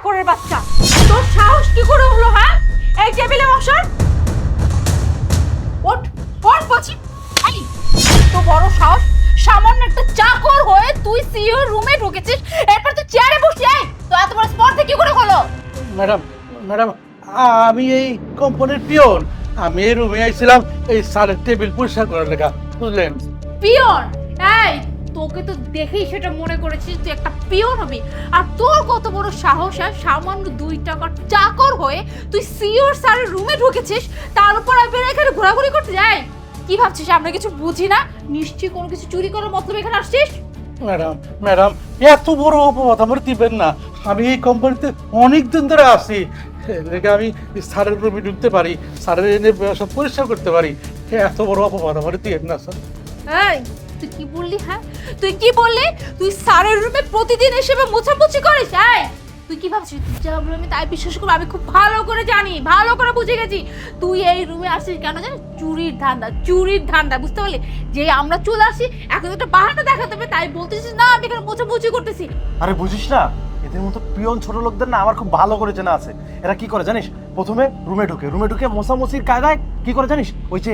চাকরের বাচ্চা, তোর সাহস কি করে হলো? হ্যাঁ, এই টেবিলে বসার ওঠ ওঠ বলছি। আই তো বড় সাহস, সামান্য একটা চাকর হয়ে তুই সিইও রুমে ঢুকেছিস, এরপর তুই চেয়ারে বসে তো এত বড় স্পর্ধা কি করে হলো? ম্যাডাম ম্যাডাম আমি এই কোম্পানির পিয়ন। আমি এই রুমে আইছিলাম এই স্যারের টেবিল পরিষ্কার করার লেখা, বুঝলেন? পিয়ন? এই তোকে তো দেখেই সেটা মনে করেছিস তুই একটা পিয়ন হবি, আর তোর কত বড় সাহস আর সামান্য 2 টাকার চাকর হয়ে তুই সিইও স্যারের রুমে ঢুকেছিস, তার উপর আমি এখানে ঘোরাঘুরি করতে যাই? কি ভাবছিস আমরা কিছু বুঝি না? নিশ্চয়ই কোনো কিছু চুরি করার মতলব এখানে আসছিস। ম্যাডাম ম্যাডাম এত বড় অপবাদ আমার দিবেন না। আমি এই কোম্পানিতে অনেক দিন ধরে আছি, এদিকে আমি স্যারের রুমে ঢুকতে পারি, স্যারের এনে সব পরিষ্কার করতে পারি। এত বড় অপবাদ আমার দিবেন না স্যার। এই তুই কি বললি? হ্যাঁ তুই কি বললি? তুই স্যারের রুমে প্রতিদিন এসে মোছামুছি করিস? এই তুই কি ভাবছিস তুই যা বলবি আমি তাই বিশ্বাস করবো? আমি খুব ভালো করে জানি, ভালো করে বুঝে গেছি তুই এই রুমে আসিস কেন জানিস? চুরির ধান্দা, চুরির ধান্দা, বুঝতে পারলি? যে আমরা চলে আসি এখন একটা বাহানা দেখাতে হবে, তাই বলতেছিস না আমি এখানে মোছামুছি করতেছি। আরে বুঝিস না, এদের মতো পিয়ন ছোট লোকদের না আমার খুব ভালো করে চেনা আছে। এরা কি করে জানিস? প্রথমে রুমে ঢুকে মোছামুছির কায়দায় কি করে জানিস? ওই যে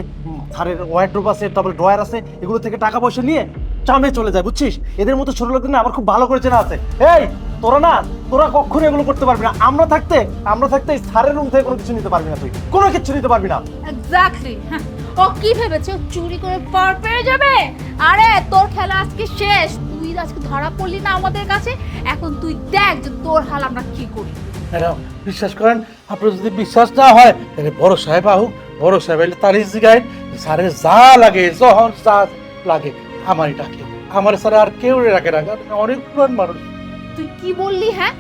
থারের ওয়ার্ডরোব আছে, তারপরে ড্রয়ার আছে, এগুলো থেকে টাকা পয়সা নিয়ে চামে চলে যায়, বুঝছিস? এদের মতো ছোট লোকদের না আমার খুব ভালো করে চেনা আছে। এই তোরা কখনো এগুলো করতে পারবি না। আমরা থাকতে এই থারের রুম থেকে কোনো কিছু নিতে পারবি না, তুই কোনো কিছু নিতে পারবি না। এক্স্যাক্টলি। ও কি ভেবেছে ও চুরি করে পার পেয়ে যাবে? আরে তোর খেলা আজকে শেষ, তুই আজকে ধরা পড়লি না আমাদের কাছে, এখন তুই দেখ যে তোর হাল আমরা কি করি। ম্যাডাম বিশ্বাস করেন, আপনার যদি বিশ্বাস না হয় তাহলে বড় সাহেব আহুক, বড় সাহেব এলে তারই জিগায় স্যারের যা লাগে, যখন যা লাগে আমারই ডাকে। আমার স্যার আর কেউ রাখে না, অনেক পুরান মানুষ। তুই কি বললি? হ্যাঁ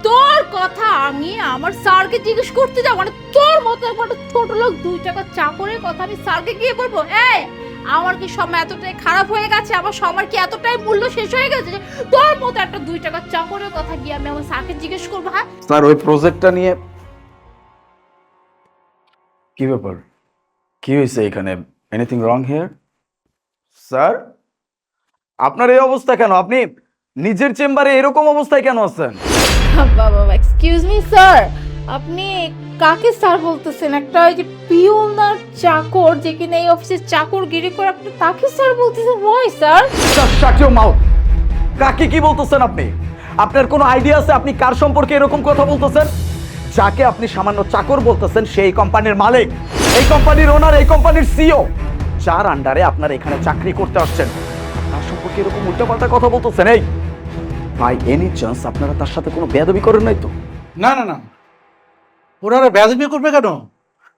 তোর কথা আমি আমার স্যারকে জিজ্ঞেস করতে যাব? মানে তোর মতো একটা ছোট লোক 2 টাকা চাকরের কথা আমি স্যারকে গিয়ে বলবো? এই আমার কি সময় এতটাই খারাপ হয়ে গেছে? আমার সময় কি এতটাই মূল্য শেষ হয়ে গেছে যে তোর মতো একটা 2 টাকা চাকরের কথা গিয়ে আমি আমার স্যারকে জিজ্ঞেস করবো? হ্যাঁ স্যার ওই প্রজেক্টটা নিয়ে কি ব্যাপার, কি হয়েছে এখানে? Anything wrong here? স্যার আপনার এই অবস্থা কেন? আপনি নিজের চেম্বারে এরকম অবস্থায় কেন আছেন? বাবা এক্সকিউজ মি স্যার, আপনি কাকে স্যার বলতেছেন? একটা ওই যে পিয়ন আর চাকর যে কিনা এই অফিসের চাকরগিরি করে আপনি তাকে স্যার বলতেছেন? হয় স্যার? Shut your mouth. কাকে কি বলতেছেন আপনি? আপনার কোনো আইডিয়া আছে আপনি কার সম্পর্কে এরকম কথা বলতেছেন? যাকে আপনি সামান্য চাকর বলতেছেন সেই কোম্পানির মালিক, এই কোম্পানির ওনার, এই কোম্পানির সিইও, যার আন্ডারে আপনার এখানে চাকরি করতে আসছেন, তার সম্পর্কে এরকম উল্টাপাল্টা কথা বলতেছেন। এই বাই এনি চান্স আপনারা তার সাথে কোনো বেয়াদবি করেন নাই তো? না না না, ওরা বেয়াদবি করবে কেন?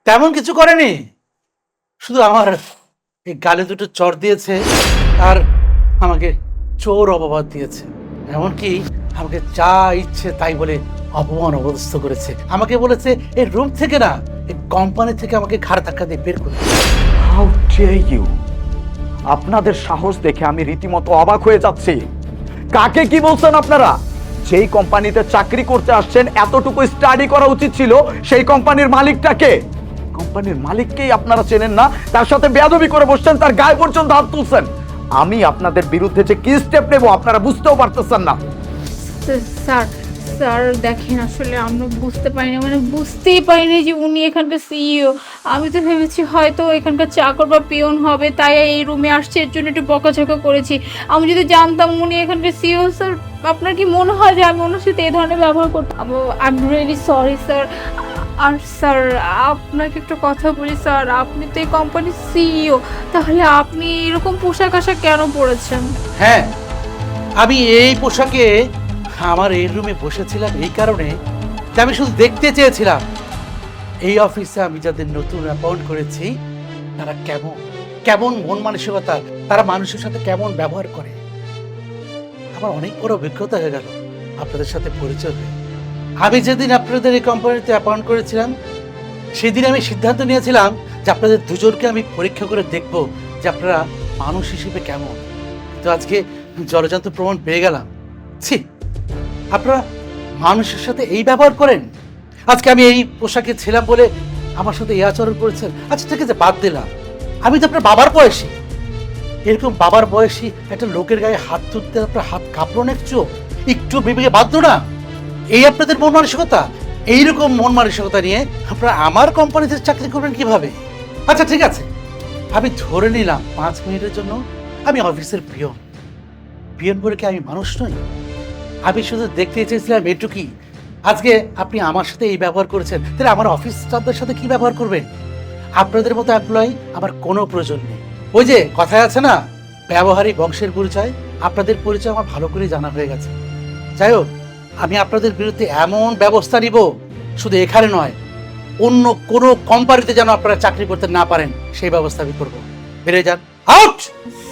তেমন কিছু করেনি, শুধু আমার এই গালে দুটো চড় দিয়েছে আর আমাকে চোর অপবাদ দিয়েছে। এমনকি আমাকে যা ইচ্ছে তাই বলে অপমান অবস্থ করেছে। আমাকে বলেছে এই রুম থেকে না, এই কোম্পানি থেকে আমাকে ঘাড় ধাক্কা দিয়ে বের করে। How dare you! আপনাদের সাহস দেখে আমি রীতিমতো অবাক হয়ে যাচ্ছি। কাকে কি বলছেন আপনারা? যেই কোম্পানিতে চাকরি করতে আসছেন এতটুকু স্টাডি করা উচিত ছিল সেই কোম্পানির মালিকটাকে। কোম্পানির মালিককেই আপনারা চেনেন না, তার সাথে বেয়াদবি করে বসছেন, তার গায়ে পর্যন্ত হাত তুলছেন। আমি আপনাদের বিরুদ্ধে যে কি স্টেপ নেব আপনারা বুঝতেও পারতেছেন না। স্যার স্যার দেখেন আসলে আমরা বুঝতে পারিনি, মানে বুঝতেই পারিনি যে উনি এখানকার সিইও। আমি তো ভেবেছি হয়তো এখানকার চাকর বা পিয়ন হবে, তাই এই রুমে আসছে, এর জন্য একটু বকাঝকা করেছি। আমি যদি জানতাম উনি এখানকার সিইও, স্যার আপনার কি মনে হয় যে আমি ওনার সাথে এই ধরনের ব্যবহার করতাম? I am really sorry sir. আর স্যার আপনাকে একটা কথা বলি স্যার, আপনি তো এই কোম্পানির সিইও, তাহলে আপনি এরকম পোশাক আশাক কেন পরেছেন? হ্যাঁ, আমি এই পোশাকে আমার এই রুমে বসেছিলাম এই কারণে যে আমি শুধু দেখতে চেয়েছিলাম এই অফিসে আমি যাদের নতুন অ্যাপয়েন্ট করেছি তারা কেমন কেমন মন মানসিকতা, তারা মানুষের সাথে কেমন ব্যবহার করে। আমার অনেক বড় অভিজ্ঞতা হয়ে গেল আপনাদের সাথে পরিচয় হয়ে। আমি যেদিন আপনাদের এই কোম্পানিতে অ্যাপয়েন্ট করেছিলাম সেদিন আমি সিদ্ধান্ত নিয়েছিলাম যে আপনাদের দুজনকে আমি পরীক্ষা করে দেখব যে আপনারা মানুষ হিসেবে কেমন। তো আজকে জলজান্ত প্রমাণ পেয়ে গেলাম। ছি, আপনারা মানুষের সাথে এই ব্যবহার করেন? আজকে আমি এই পোশাকে ছিলাম বলে আমার সাথে এই আচরণ করেছেন। আচ্ছা ঠিক আছে, বাদ দিলাম, আমি তো আপনার বাবার বয়সী। এরকম বাবার বয়সী একটা লোকের গায়ে হাত তুলতে আপনার হাত কাঁপলো না? একটু বিবেকে বাধ্য না? এই আপনাদের মন মানসিকতা? এইরকম মন মানসিকতা নিয়ে আপনারা আমার কোম্পানিতে চাকরি করবেন কিভাবে? আচ্ছা ঠিক আছে, আমি ধরে নিলাম 5 মিনিটের জন্য আমি অফিসের পিয়ন। পিয়ন বলে কি আমি মানুষ নই? আমি শুধু দেখতে চেয়েছিলাম এটুকুই। আজকে আপনি আমার সাথে এই ব্যবহার করেছেন, তাহলে আমার অফিস স্টাফদের সাথে কি ব্যবহার করবেন? আপনাদের মতো এমপ্লয়ি আমার কোনো প্রয়োজন নেই। ওই যে কথায় আছে না, ব্যবহারই বংশের পরিচয়, আপনাদের পরিচয় আমার ভালো করে জানা হয়ে গেছে। যাই হোক, আমি আপনাদের বিরুদ্ধে এমন ব্যবস্থা নিব, শুধু এখানে নয়, অন্য কোনো কোম্পানিতে যেন আপনারা চাকরি করতে না পারেন সেই ব্যবস্থা আমি করবো। বেরিয়ে যান, out.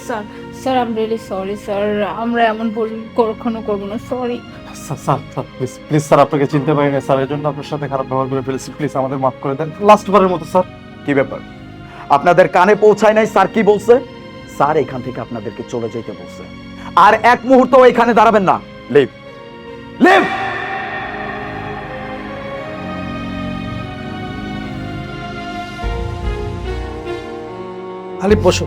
Sir sir I am really sorry sir, আমরা এমন ভুল কখনো করবো না, sorry. Sir sir sir please please sir, আপনাকে চিনতে পারি না স্যার, এর জন্য আপনার সাথে খারাপ ব্যবহার করে ফেলেছি, প্লিজ আমাদের মাফ করে দেন লাস্ট বারের মতো স্যার। কি ব্যাপার, আপনাদের কানে পৌঁছায় নাই স্যার কি বলছে? স্যার এখান থেকে আপনাদেরকে চলে যেতে বলছে, আর এক মুহূর্ত এখানে দাঁড়াবেন না। Leave, leave. আলিফ বসো।